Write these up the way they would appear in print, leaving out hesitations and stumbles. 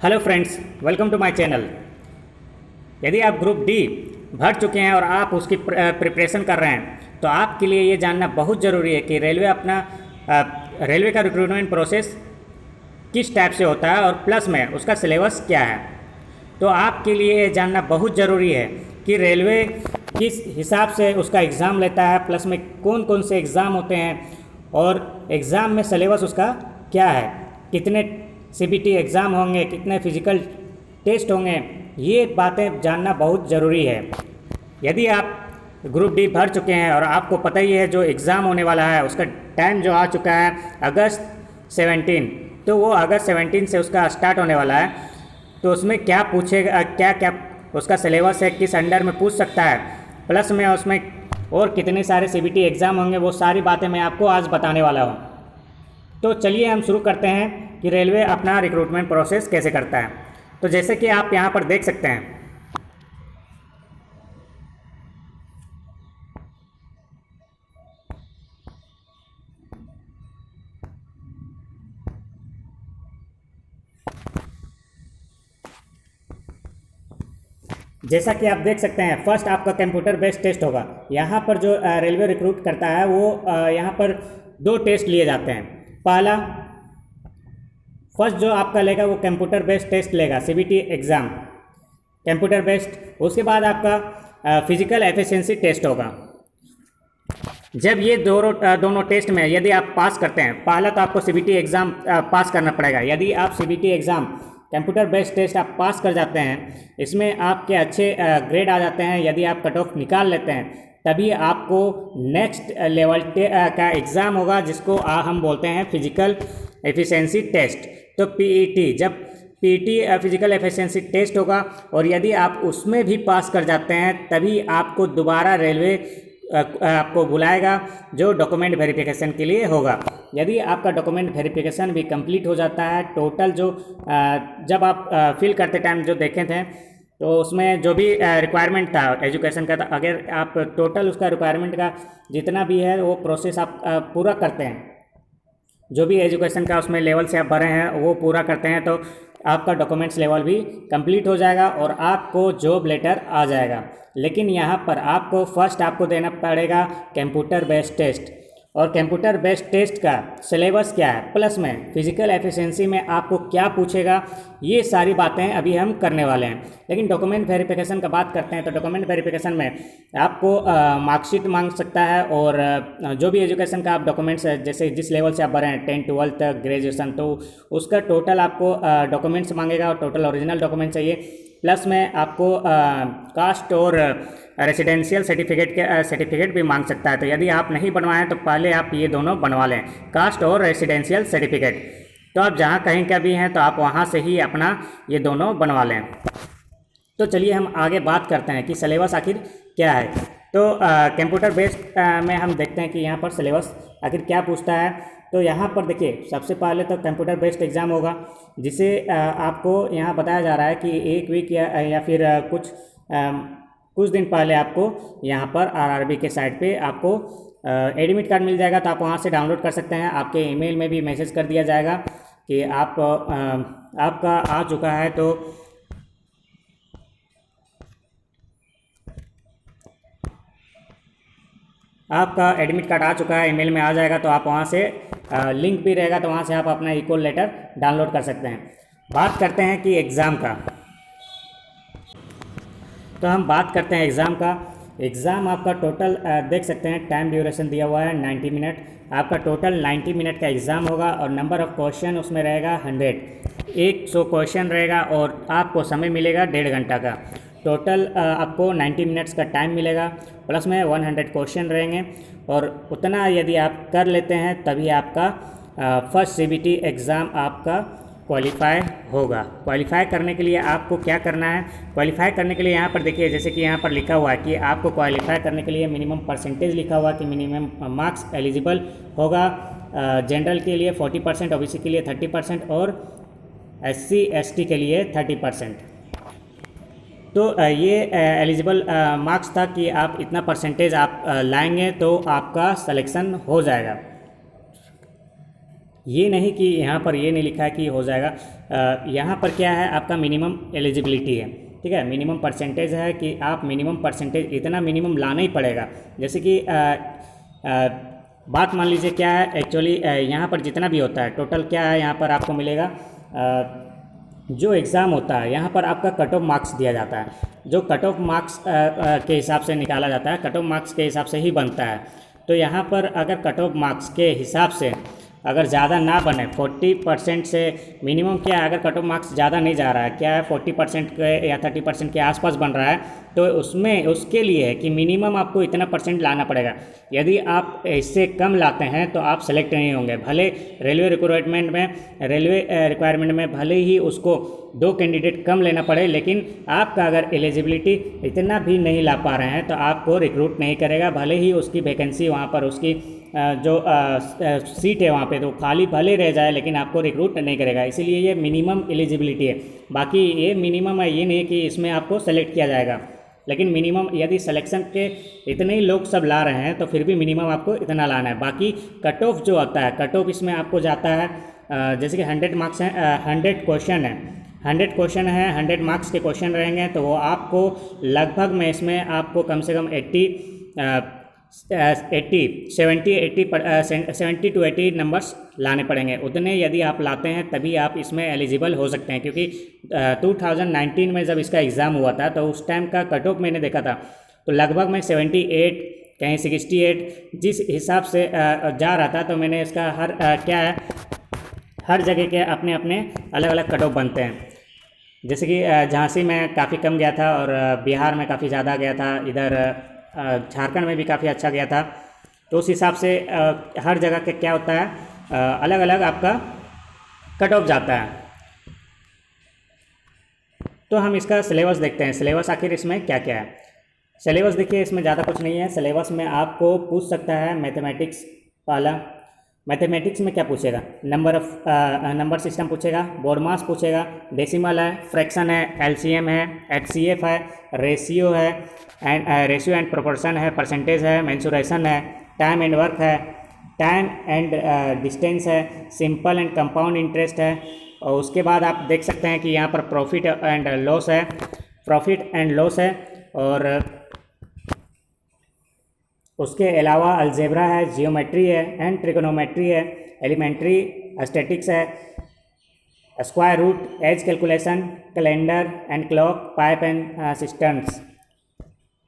Hello friends, welcome to my channel. यदि आप group D भर चुके हैं और आप उसकी प्रिपरेशन कर रहे हैं तो आपके लिए ये जानना बहुत ज़रूरी है कि रेलवे का रिक्रूटमेंट प्रोसेस किस टाइप से होता है और प्लस में उसका सिलेबस क्या है। तो आपके लिए ये जानना बहुत ज़रूरी है कि रेलवे किस हिसाब से उसका एग्ज़ाम लेता है, प्लस में कौन कौन से एग्ज़ाम होते हैं और एग्ज़ाम में सिलेबस उसका क्या है, कितने सीबीटी एग्ज़ाम होंगे, कितने फिजिकल टेस्ट होंगे। ये बातें जानना बहुत ज़रूरी है। यदि आप ग्रुप डी भर चुके हैं और आपको पता ही है जो एग्ज़ाम होने वाला है उसका टाइम जो आ चुका है अगस्त 17, तो वो अगस्त 17 से उसका स्टार्ट होने वाला है। तो उसमें क्या पूछेगा, क्या क्या उसका सिलेबस है, किस अंडर में पूछ सकता है, प्लस में उसमें और कितने सारे सीबीटी एग्ज़ाम होंगे, वो सारी बातें मैं आपको आज बताने वाला हूँ। तो चलिए हम शुरू करते हैं कि रेलवे अपना रिक्रूटमेंट प्रोसेस कैसे करता है। तो जैसे कि आप यहाँ पर देख सकते हैं, जैसा कि आप देख सकते हैं फर्स्ट आपका कंप्यूटर बेस्ड टेस्ट होगा। यहाँ पर जो रेलवे रिक्रूट करता है वो यहाँ पर दो टेस्ट लिए जाते हैं। पहला फर्स्ट जो आपका लेगा वो कंप्यूटर बेस्ड टेस्ट लेगा, सीबीटी एग्ज़ाम कंप्यूटर बेस्ड। उसके बाद आपका फिजिकल एफिशिएंसी टेस्ट होगा। जब ये दोनों टेस्ट में यदि आप पास करते हैं, पहला तो आपको सीबीटी एग्ज़ाम पास करना पड़ेगा। यदि आप CBT exam computer based test आप पास कर जाते हैं, इसमें आपके अच्छे ग्रेड आ जाते हैं, यदि आप कट ऑफ निकाल लेते हैं, तभी आपको नेक्स्ट लेवल का एग्ज़ाम होगा जिसको हम बोलते हैं फिजिकल एफिशिएंसी टेस्ट। तो पीईटी, जब पीईटी फिजिकल एफिशिएंसी टेस्ट होगा और यदि आप उसमें भी पास कर जाते हैं तभी आपको दोबारा रेलवे आपको बुलाएगा जो डॉक्यूमेंट वेरिफिकेशन के लिए होगा। यदि आपका डॉक्यूमेंट वेरिफिकेशन भी कंप्लीट हो जाता है, टोटल जो जब आप फिल करते टाइम जो देखे थे तो उसमें जो भी रिक्वायरमेंट था एजुकेशन का, अगर आप टोटल उसका रिक्वायरमेंट का जितना भी है वो प्रोसेस आप पूरा करते हैं, जो भी एजुकेशन का उसमें लेवल से आप भरे हैं वो पूरा करते हैं, तो आपका डॉक्यूमेंट्स लेवल भी कंप्लीट हो जाएगा और आपको जॉब लेटर आ जाएगा। लेकिन यहाँ पर आपको फर्स्ट आपको देना पड़ेगा कंप्यूटर बेस्ड टेस्ट। और कंप्यूटर बेस्ड टेस्ट का सिलेबस क्या है, प्लस में फिजिकल एफिशिएंसी में आपको क्या पूछेगा, ये सारी बातें अभी हम करने वाले हैं। लेकिन डॉक्यूमेंट वेरिफिकेशन का बात करते हैं तो डॉक्यूमेंट वेरिफिकेशन में आपको मार्कशीट मांग सकता है और जो भी एजुकेशन का आप डॉक्यूमेंट्स जैसे जिस लेवल से आप भरे हैं 10, 12 तक ग्रेजुएशन, तो उसका टोटल आपको डॉक्यूमेंट्स मांगेगा और टोटल ओरिजिनल डॉक्यूमेंट चाहिए। प्लस में आपको कास्ट और रेसिडेंशियल सर्टिफिकेट भी मांग सकता है। तो यदि आप नहीं बनवाएं तो पहले आप ये दोनों बनवा लें, कास्ट और रेसिडेंशियल सर्टिफिकेट। तो आप जहाँ कहीं का भी हैं तो आप वहाँ से ही अपना ये दोनों बनवा लें। तो चलिए हम आगे बात करते हैं कि सिलेबस आखिर क्या है। तो कंप्यूटर बेस्ड में हम देखते हैं कि यहाँ पर सिलेबस आखिर क्या पूछता है। तो यहाँ पर देखिए सबसे पहले तो कंप्यूटर बेस्ड एग्ज़ाम होगा जिसे आपको यहाँ बताया जा रहा है कि एक वीक या फिर कुछ दिन पहले आपको यहाँ पर आरआरबी के साइट पे आपको एडमिट कार्ड मिल जाएगा, तो आप वहाँ से डाउनलोड कर सकते हैं। आपके ईमेल में भी मैसेज कर दिया जाएगा कि आपका आ चुका है। तो आपका एडमिट कार्ड आ चुका है, ईमेल में आ जाएगा, तो आप वहाँ से लिंक भी रहेगा तो वहाँ से आप अपना इक्वल लेटर डाउनलोड कर सकते हैं। बात करते हैं कि एग्ज़ाम का। तो हम बात करते हैं एग्ज़ाम का। एग्ज़ाम आपका टोटल देख सकते हैं टाइम ड्यूरेशन दिया हुआ है 90 मिनट। आपका टोटल 90 मिनट का एग्ज़ाम होगा और नंबर ऑफ़ क्वेश्चन उसमें रहेगा 100 क्वेश्चन रहेगा और आपको समय मिलेगा 1.5 घंटा का। टोटल आपको 90 मिनट्स का टाइम मिलेगा, प्लस में 100 क्वेश्चन रहेंगे और उतना यदि आप कर लेते हैं तभी आपका फर्स्ट सीबीटी एग्ज़ाम आपका क्वालिफाई होगा। क्वालिफाई करने के लिए आपको क्या करना है, क्वालिफाई करने के लिए यहाँ पर देखिए जैसे कि यहाँ पर लिखा हुआ है कि आपको क्वालिफाई करने के लिए मिनिमम परसेंटेज लिखा हुआ है कि मिनिमम मार्क्स एलिजिबल होगा। जनरल के लिए 40%, ओबीसी के लिए 30% और SC ST के लिए 30%। तो ये एलिजिबल मार्क्स था कि आप इतना परसेंटेज आप लाएंगे तो आपका सिलेक्शन हो जाएगा। ये नहीं कि यहाँ पर ये नहीं लिखा है कि हो जाएगा। यहाँ पर क्या है, आपका मिनिमम एलिजिबिलिटी है, ठीक है, मिनिमम परसेंटेज है कि आप मिनिमम परसेंटेज इतना मिनिमम लाना ही पड़ेगा। जैसे कि बात मान लीजिए क्या है एक्चुअली, यहाँ पर जितना भी होता है टोटल क्या है, यहाँ पर आपको मिलेगा जो एग्ज़ाम होता है यहाँ पर आपका कट ऑफ मार्क्स दिया जाता है, जो कट ऑफ मार्क्स के हिसाब से निकाला जाता है, कट ऑफ मार्क्स के हिसाब से ही बनता है। तो यहाँ पर अगर कट ऑफ मार्क्स के हिसाब से अगर ज़्यादा ना बने 40% से मिनिमम क्या है, अगर कट ऑफ मार्क्स ज़्यादा नहीं जा रहा है, क्या है 40% के या 30% के आसपास बन रहा है, तो उसमें उसके लिए है कि मिनिमम आपको इतना परसेंट लाना पड़ेगा। यदि आप इससे कम लाते हैं तो आप सेलेक्ट नहीं होंगे। भले रेलवे रिक्वायरमेंट में भले ही उसको 2 कैंडिडेट कम लेना पड़े, लेकिन आपका अगर एलिजिबिलिटी इतना भी नहीं ला पा रहे हैं तो आपको रिक्रूट नहीं करेगा। भले ही उसकी वैकेंसी वहाँ पर उसकी जो सीट है वहाँ पे तो खाली भले रह जाए, लेकिन आपको रिक्रूट नहीं करेगा। इसीलिए ये मिनिमम एलिजिबिलिटी है। बाकी ये मिनिमम है, ये नहीं कि इसमें आपको सेलेक्ट किया जाएगा, लेकिन मिनिमम यदि सिलेक्शन के इतने ही लोग सब ला रहे हैं तो फिर भी मिनिमम आपको इतना लाना है। बाकी कट ऑफ जो आता है, कट ऑफ इसमें आपको जाता है जैसे कि 100 मार्क्स हैं, 100 क्वेश्चन है, 100 क्वेश्चन है, 100 मार्क्स के क्वेश्चन रहेंगे, तो वो आपको लगभग में इसमें आपको कम से कम 70 to 80 नंबर्स लाने पड़ेंगे। उतने यदि आप लाते हैं तभी आप इसमें एलिजिबल हो सकते हैं, क्योंकि 2019 में जब इसका एग्ज़ाम हुआ था तो उस टाइम का कट ऑफ मैंने देखा था तो लगभग में 78 कहीं 68 जिस हिसाब से जा रहा था। तो मैंने इसका हर जगह के अपने अपने अलग अलग कट ऑफ बनते हैं। जैसे कि झांसी में काफ़ी कम गया था और बिहार में काफ़ी ज़्यादा गया था, इधर झारखंड में भी काफ़ी अच्छा गया था। तो उस हिसाब से हर जगह के क्या होता है, अलग अलग आपका कट ऑफ जाता है। तो हम इसका सिलेबस देखते हैं, सिलेबस आखिर इसमें क्या क्या है। सिलेबस देखिए, इसमें ज़्यादा कुछ नहीं है। सिलेबस में आपको पूछ सकता है मैथमेटिक्स वाला। मैथमेटिक्स में क्या पूछेगा, नंबर सिस्टम पूछेगा, बोर्ड मास पूछेगा, डेसिमल है, फ्रैक्शन है, एलसीएम है, एचसीएफ है, रेशियो है रेशियो एंड प्रोपोर्शन है, परसेंटेज है, मेंसुरेशन है, टाइम एंड वर्क है, टाइम एंड डिस्टेंस है, सिंपल एंड कंपाउंड इंटरेस्ट है। और उसके बाद आप देख सकते हैं कि यहाँ पर प्रॉफिट एंड लॉस है, और उसके अलावा अलजेब्रा है, जियोमेट्री है एंड ट्रिगोनोमेट्री है, एलिमेंट्री स्टैटिक्स है, square root, age calculation, calendar and clock, pipe and systems.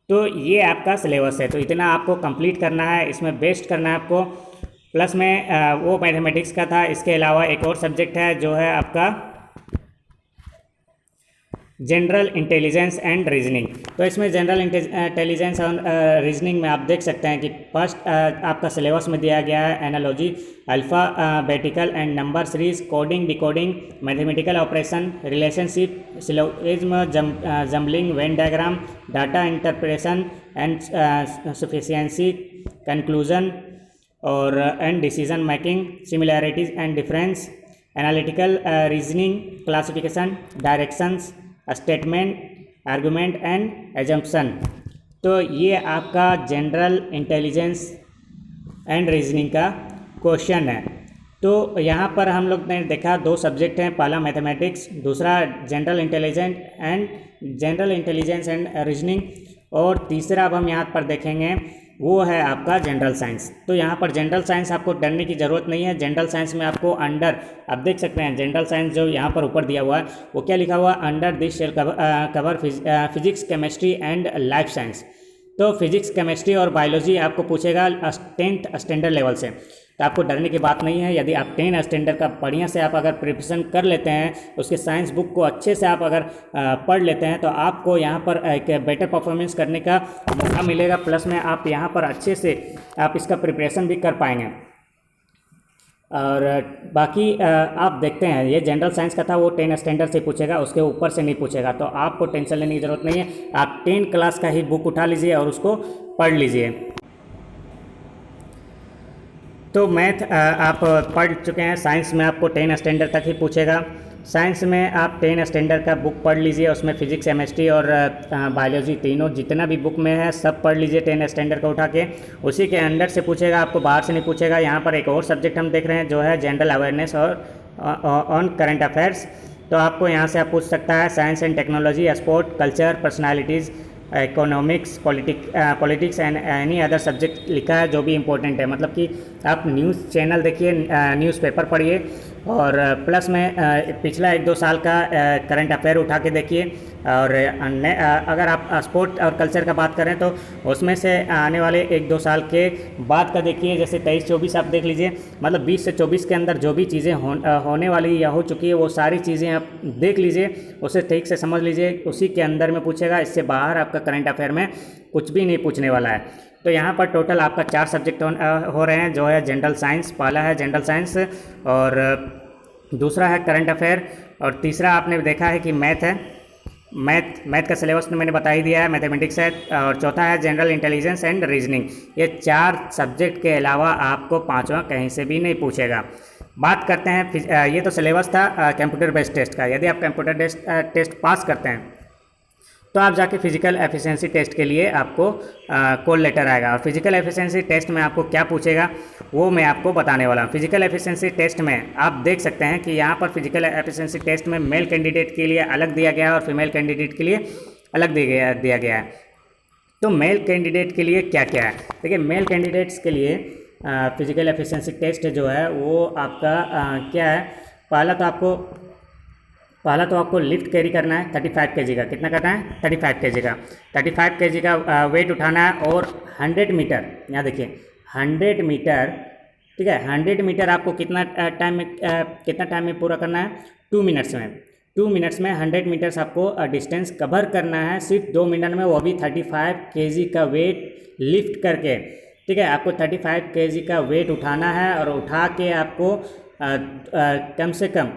तो ये आपका सिलेबस है। तो इतना आपको कंप्लीट करना है, इसमें बेस्ट करना है आपको। प्लस में वो मैथमेटिक्स का था, इसके अलावा एक और सब्जेक्ट है जो है आपका जनरल इंटेलिजेंस एंड रीजनिंग। तो इसमें जनरल इंटेलिजेंस और रीजनिंग में आप देख सकते हैं कि फर्स्ट आपका सिलेबस में दिया गया है analogy, alphabetical and number series, coding, decoding, mathematical operation, relationship, syllogism, jumbling, Venn diagram, data interpretation and sufficiency, conclusion और and decision making, similarities and difference, analytical reasoning, classification, directions, statement, argument and assumption. तो ये आपका general intelligence and reasoning का question है। तो यहाँ पर हम लोग ने देखा 2 सब्जेक्ट हैं, पहला मैथमेटिक्स, दूसरा जनरल इंटेलिजेंस एंड रीजनिंग, और तीसरा अब हम यहाँ पर देखेंगे वो है आपका जनरल साइंस। तो यहाँ पर जनरल साइंस आपको डरने की ज़रूरत नहीं है। जनरल साइंस में आपको अंडर, आप देख सकते हैं जनरल साइंस जो यहाँ पर ऊपर दिया हुआ है वो क्या लिखा हुआ है, under this shall cover physics, chemistry and life science. तो फिजिक्स, केमिस्ट्री और बायोलॉजी आपको पूछेगा 10th स्टैंडर्ड लेवल से, तो आपको डरने की बात नहीं है। यदि आप 10 स्टैंडर्ड का बढ़िया से आप अगर प्रिपरेशन कर लेते हैं, उसके साइंस बुक को अच्छे से आप अगर पढ़ लेते हैं, तो आपको यहाँ पर एक बेटर परफॉर्मेंस करने का मौका मिलेगा। प्लस में आप यहाँ पर अच्छे से आप इसका प्रिपरेशन भी कर पाएंगे। और बाकी आप देखते हैं ये जनरल साइंस का था, वो 10 स्टैंडर्ड से पूछेगा, उसके ऊपर से नहीं पूछेगा। तो आपको टेंशन लेने की ज़रूरत नहीं है, आप 10 क्लास का ही बुक उठा लीजिए और उसको पढ़ लीजिए। तो मैथ आप पढ़ चुके हैं, साइंस में आपको 10 स्टैंडर्ड तक ही पूछेगा। साइंस में आप 10 स्टैंडर्ड का बुक पढ़ लीजिए, उसमें फिजिक्स, केमिस्ट्री और बायोलॉजी तीनों जितना भी बुक में है सब पढ़ लीजिए 10 स्टैंडर्ड का उठा के। उसी के अंदर से पूछेगा, आपको बाहर से नहीं पूछेगा। यहाँ पर एक और सब्जेक्ट हम देख रहे हैं जो है जनरल अवेयरनेस और ऑन करंट अफेयर्स। तो आपको यहाँ से आप पूछ सकता है science and technology, sport, culture, personalities, economics, politics and any other subject लिखा है जो भी इम्पोर्टेंट है। मतलब कि आप न्यूज़ चैनल देखिए, न्यूज़पेपर पढ़िए और प्लस में पिछला 1-2 साल का करंट अफेयर उठा के देखिए। और अगर आप स्पोर्ट और कल्चर का बात करें तो उसमें से आने वाले 1-2 साल के बाद का देखिए, जैसे 23-24 आप देख लीजिए। मतलब 20 से 24 के अंदर जो भी चीज़ें होने वाली या हो चुकी है वो सारी चीज़ें आप देख लीजिए, उसे ठीक से समझ लीजिए, उसी के अंदर में पूछेगा। इससे बाहर आपका करंट अफेयर में कुछ भी नहीं पूछने वाला है। तो यहाँ पर टोटल आपका 4 सब्जेक्ट हो रहे हैं, जो है जनरल साइंस, पहला है जनरल साइंस और दूसरा है करंट अफेयर और तीसरा आपने देखा है कि मैथ है। मैथ का सिलेबस तो मैंने बता ही दिया है, मैथमेटिक्स है। और चौथा है जनरल इंटेलिजेंस एंड रीजनिंग। ये 4 सब्जेक्ट के अलावा आपको 5वां कहीं से भी नहीं पूछेगा। बात करते हैं, ये तो सिलेबस था कंप्यूटर बेस्ड टेस्ट का। यदि आप कंप्यूटर टेस्ट पास करते हैं तो आप जाके फिजिकल एफिशिएंसी टेस्ट के लिए आपको कॉल लेटर आएगा। और फिजिकल एफिशिएंसी टेस्ट में आपको क्या पूछेगा वो मैं आपको बताने वाला हूँ। फिजिकल एफिशिएंसी टेस्ट में आप देख सकते हैं कि यहाँ पर फिजिकल एफिशिएंसी टेस्ट में मेल कैंडिडेट के लिए अलग दिया गया है और फीमेल कैंडिडेट के लिए अलग दिया गया है। तो मेल कैंडिडेट के लिए क्या क्या है, देखिए मेल कैंडिडेट्स के लिए फिजिकल एफिशिएंसी टेस्ट जो है वो आपका क्या है। पहला तो आपको लिफ्ट कैरी करना है 35 kg का। कितना करना है? 35 kg का। 35 kg का वेट उठाना है और 100 मीटर, यहाँ देखिए 100 मीटर, ठीक है। 100 मीटर आपको कितना टाइम में पूरा करना है? 2 मिनट्स में। 2 मिनट्स में 100 मीटर्स आपको डिस्टेंस कवर करना है सिर्फ 2 मिनट में, वो भी 35 kg का वेट लिफ्ट करके, ठीक है। आपको 35 kg का वेट उठाना है और उठा के आपको कम से कम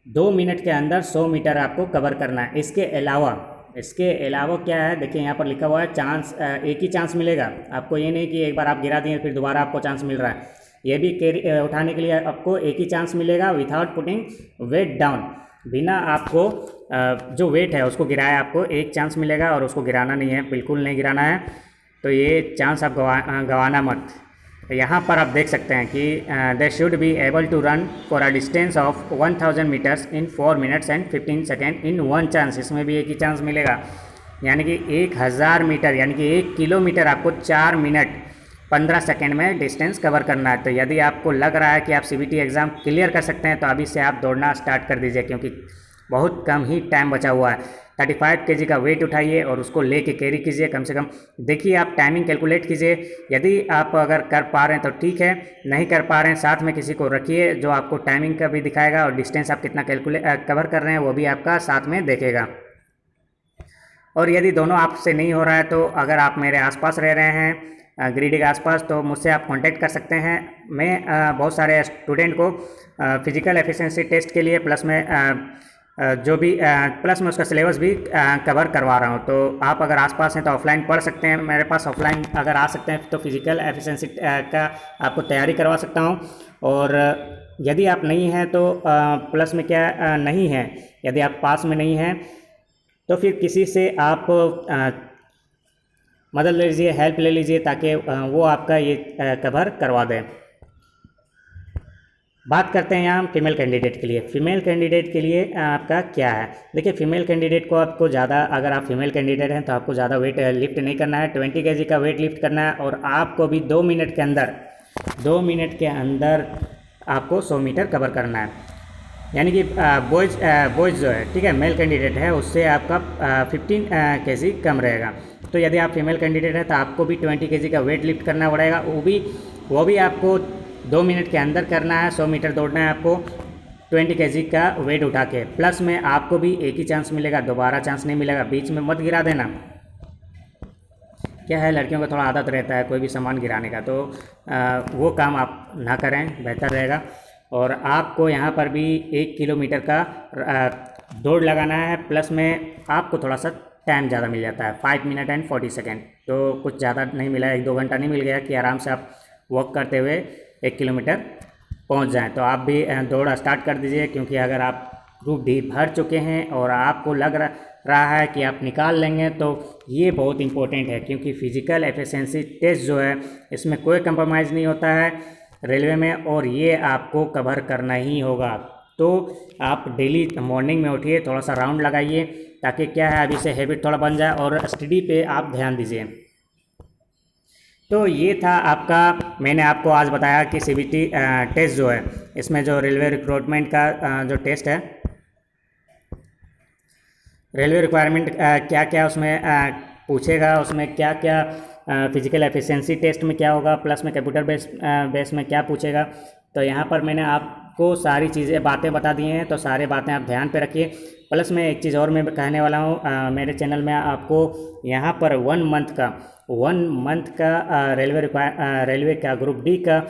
2 मिनट के अंदर 100 मीटर आपको कवर करना है। इसके अलावा क्या है, देखिए यहाँ पर लिखा हुआ है चांस, एक ही चांस मिलेगा आपको। ये नहीं कि एक बार आप गिरा दिए फिर दोबारा आपको चांस मिल रहा है। ये भी कैरी उठाने के लिए आपको एक ही चांस मिलेगा विदाउट पुटिंग वेट डाउन। बिना आपको जो वेट है उसको गिराया आपको एक चांस मिलेगा और उसको गिराना नहीं है, बिल्कुल नहीं गिराना है। तो ये चांस आप गंवाना मत। यहाँ पर आप देख सकते हैं कि they should be able to run for a distance of 1000 metres in 4 minutes and 15 second in 1 chance. इसमें भी एक ही चांस मिलेगा, यानी कि 1000 मीटर यानी कि 1 किलोमीटर आपको 4 मिनट 15 सेकेंड में डिस्टेंस कवर करना है। तो यदि आपको लग रहा है कि आप CBT एग्ज़ाम क्लियर कर सकते हैं तो अभी से आप दौड़ना स्टार्ट कर दीजिए, क्योंकि बहुत कम ही टाइम बचा हुआ है। 35 kg का वेट उठाइए और उसको लेके कैरी कीजिए। कम से कम देखिए, आप टाइमिंग कैलकुलेट कीजिए। यदि आप अगर कर पा रहे हैं तो ठीक है, नहीं कर पा रहे हैं साथ में किसी को रखिए जो आपको टाइमिंग का भी दिखाएगा और डिस्टेंस आप कितना कवर कर रहे हैं वो भी आपका साथ में देखेगा। और यदि दोनों आपसे नहीं हो रहा है तो अगर आप मेरे आसपास रह रहे हैं गिरिडीह के आसपास, तो मुझसे आप कांटेक्ट कर सकते हैं। मैं बहुत सारे स्टूडेंट को फिजिकल एफिशिएंसी टेस्ट के लिए प्लस में उसका सिलेबस भी कवर करवा रहा हूँ। तो आप अगर आसपास हैं तो ऑफलाइन पढ़ सकते हैं मेरे पास। ऑफलाइन अगर आ सकते हैं तो फिजिकल एफिशिएंसी का आपको तैयारी करवा सकता हूँ। और यदि आप नहीं हैं तो प्लस में क्या नहीं है, यदि आप पास में नहीं हैं तो फिर किसी से आप मदद ले लीजिए, हेल्प ले लीजिए, ताकि वो आपका ये कवर करवा दें। बात करते हैं यहाँ फीमेल कैंडिडेट के लिए। फीमेल कैंडिडेट के लिए आपका क्या है, देखिए फीमेल कैंडिडेट को आपको ज़्यादा, अगर आप फीमेल कैंडिडेट हैं तो आपको ज़्यादा वेट लिफ्ट नहीं करना है। 20 kg का वेट लिफ्ट करना है और आपको भी 2 मिनट के अंदर आपको 100 मीटर कवर करना है। यानी कि बॉयज़ जो है, ठीक है, मेल कैंडिडेट है उससे आपका 15 kg कम रहेगा। तो यदि आप फीमेल कैंडिडेट है तो आपको भी 20 kg का वेट लिफ्ट करना पड़ेगा। वो भी आपको 2 मिनट के अंदर करना है। 100 मीटर दौड़ना है आपको 20 kg का वेट उठा के। प्लस में आपको भी एक ही चांस मिलेगा, दोबारा चांस नहीं मिलेगा। बीच में मत गिरा देना। क्या है, लड़कियों का थोड़ा आदत रहता है कोई भी सामान गिराने का, तो वो काम आप ना करें, बेहतर रहेगा। और आपको यहाँ पर भी 1 किलोमीटर का दौड़ लगाना है। प्लस में आपको थोड़ा सा टाइम ज़्यादा मिल जाता है, 5 मिनट एंड 40 सेकेंड। तो कुछ ज़्यादा नहीं मिला, 1-2 घंटा नहीं मिल गया कि आराम से आप वॉक करते हुए 1 किलोमीटर पहुंच जाएं। तो आप भी दौड़ स्टार्ट कर दीजिए, क्योंकि अगर आप ग्रुप डी भर चुके हैं और आपको लग रहा है कि आप निकाल लेंगे, तो ये बहुत इंपॉर्टेंट है, क्योंकि फिजिकल एफिशिएंसी टेस्ट जो है इसमें कोई कंप्रोमाइज़ नहीं होता है रेलवे में, और ये आपको कवर करना ही होगा। तो आप डेली मॉर्निंग में उठिए, थोड़ा सा राउंड लगाइए, ताकि क्या है अभी से हैबिट थोड़ा बन जाए, और स्टडी पे आप ध्यान दीजिए। तो ये था आपका, मैंने आपको आज बताया कि सीबीटी टेस्ट जो है, इसमें जो रेलवे रिक्रूटमेंट का जो टेस्ट है, रेलवे रिक्वायरमेंट क्या क्या उसमें पूछेगा, उसमें क्या क्या फिजिकल एफिशिएंसी टेस्ट में क्या होगा, प्लस में कंप्यूटर बेस में क्या पूछेगा। तो यहाँ पर मैंने आपको सारी चीज़ें बातें बता दी हैं, तो सारे बातें आप ध्यान पे रखिए। प्लस में एक चीज़ और मैं कहने वाला हूँ, मेरे चैनल में आपको यहाँ पर 1 मंथ का रेलवे का ग्रुप डी का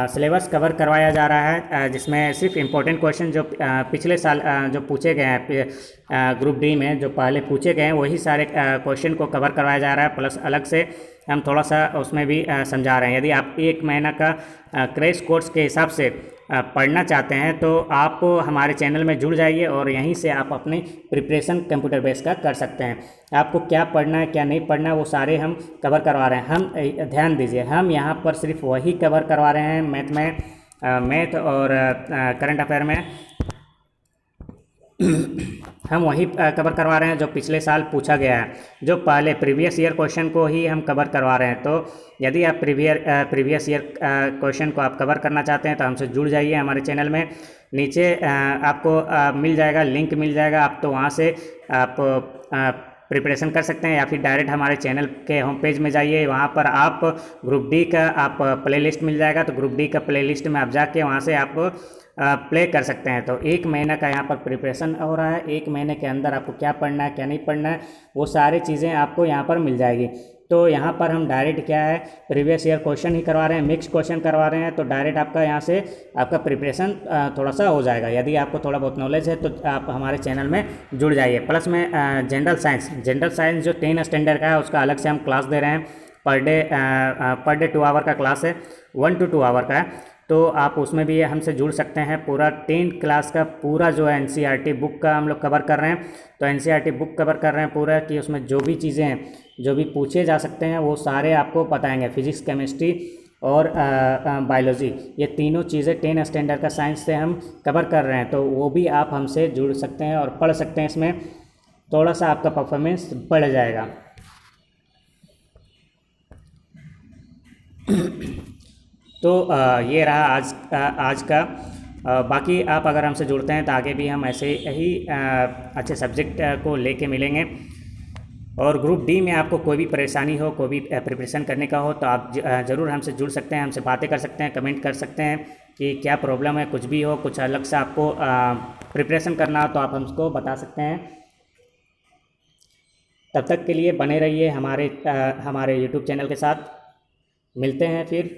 सिलेबस कवर करवाया जा रहा है, जिसमें सिर्फ इम्पोर्टेंट क्वेश्चन जो पिछले साल जो पूछे गए हैं ग्रुप डी में, जो पहले पूछे गए हैं वही सारे क्वेश्चन को कवर करवाया जा रहा है। प्लस अलग से हम थोड़ा सा उसमें भी समझा रहे हैं। यदि आप 1 महीना का क्रैश कोर्स के हिसाब से पढ़ना चाहते हैं, तो आप हमारे चैनल में जुड़ जाइए और यहीं से आप अपनी प्रिपरेशन कंप्यूटर बेस का कर सकते हैं। आपको क्या पढ़ना है क्या नहीं पढ़ना है वो सारे हम कवर करवा रहे हैं। हम ध्यान दीजिए, हम यहाँ पर सिर्फ वही कवर करवा रहे हैं मैथ और करंट अफेयर में हम वही कवर करवा रहे हैं जो पिछले साल पूछा गया है, जो पहले प्रीवियस ईयर क्वेश्चन को ही हम कवर करवा रहे हैं। तो यदि आप प्रीवियस ईयर क्वेश्चन को आप कवर करना चाहते हैं तो हमसे जुड़ जाइए हमारे चैनल में। नीचे आपको मिल जाएगा, लिंक मिल जाएगा, आप तो वहाँ से आप प्रिपरेशन कर सकते हैं, या फिर डायरेक्ट हमारे चैनल के होम पेज में जाइए, वहाँ पर आप ग्रुप डी का आप प्लेलिस्ट मिल जाएगा, तो ग्रुप डी का प्लेलिस्ट में आप जाके वहाँ से आप प्ले कर सकते हैं। तो 1 महीना का यहाँ पर प्रिपरेशन हो रहा है, 1 महीने के अंदर आपको क्या पढ़ना है क्या नहीं पढ़ना है वो सारी चीज़ें आपको यहाँ पर मिल जाएगी। तो यहाँ पर हम डायरेक्ट क्या है प्रीवियस ईयर क्वेश्चन ही करवा रहे हैं, मिक्स क्वेश्चन करवा रहे हैं, तो डायरेक्ट आपका यहाँ से आपका प्रिपरेशन थोड़ा सा हो जाएगा। यदि आपको थोड़ा बहुत नॉलेज है तो आप हमारे चैनल में जुड़ जाइए। प्लस में जनरल साइंस जो 10 स्टैंडर्ड का है उसका अलग से हम क्लास दे रहे हैं। पर डे 2 आवर का क्लास है, 1 to 2 आवर का है, तो आप उसमें भी हमसे जुड़ सकते हैं। पूरा 10 क्लास का पूरा जो है एनसीईआरटी बुक का हम लोग कवर कर रहे हैं। तो एनसीईआरटी बुक कवर कर रहे हैं पूरा, कि उसमें जो भी चीज़ें हैं जो भी पूछे जा सकते हैं वो सारे आपको बताएंगे। फिजिक्स, केमिस्ट्री और बायोलॉजी, ये तीनों चीज़ें 10 स्टैंडर्ड का साइंस से हम कवर कर रहे हैं, तो वो भी आप हमसे जुड़ सकते हैं और पढ़ सकते हैं। इसमें थोड़ा सा आपका परफॉर्मेंस बढ़ जाएगा। तो ये रहा आज का। बाकी आप अगर हमसे जुड़ते हैं तो आगे भी हम ऐसे ही अच्छे सब्जेक्ट को लेके मिलेंगे। और ग्रुप डी में आपको कोई भी परेशानी हो, कोई भी प्रिपरेशन करने का हो, तो आप ज़रूर हमसे जुड़ सकते हैं, हमसे बातें कर सकते हैं, कमेंट कर सकते हैं कि क्या प्रॉब्लम है, कुछ भी हो, कुछ अलग से आपको प्रिपरेशन करना हो तो आप हमको बता सकते हैं। तब तक के लिए बने रहिए हमारे यूट्यूब चैनल के साथ। मिलते हैं फिर।